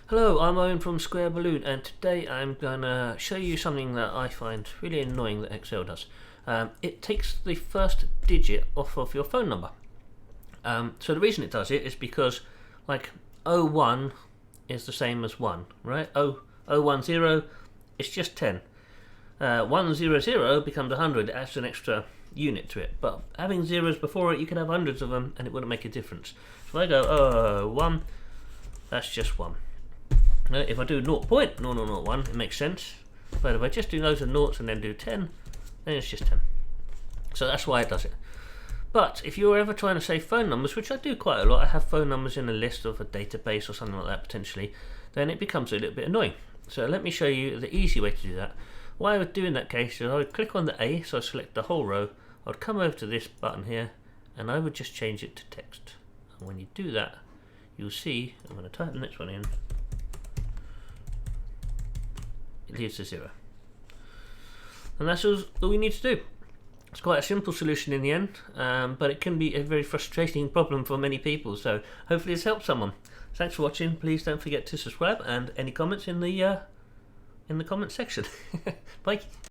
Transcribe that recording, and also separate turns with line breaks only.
Hello, I'm Owen from Square Balloon, and today I'm going to show you something that I find really annoying that Excel does. It takes the first digit off of your phone number. So the reason it does it is because like 01 is the same as 1, right? 010 it's just 10. 100 becomes 100, it adds an extra unit to it. But having zeros before it, you can have hundreds of them and it wouldn't make a difference. So if I go 1, that's just 1. If I do 0.0001, it makes sense. But if I just do loads of noughts and then do 10, then it's just 10. So that's why it does it. But if you're ever trying to save phone numbers, which I do quite a lot, I have phone numbers in a list of a database or something like that potentially, then it becomes a little bit annoying. So let me show you the easy way to do that. What I would do in that case is I would click on the A, so I select the whole row, I would come over to this button here, and I would just change it to text. And when you do that, you'll see, I'm going to type the next one in, it leaves to 0. And that's all we need to do. It's quite a simple solution in the end, but it can be a very frustrating problem for many people, so hopefully this helps someone. Thanks for watching. Please don't forget to subscribe, and any comments in the comment section. Bye.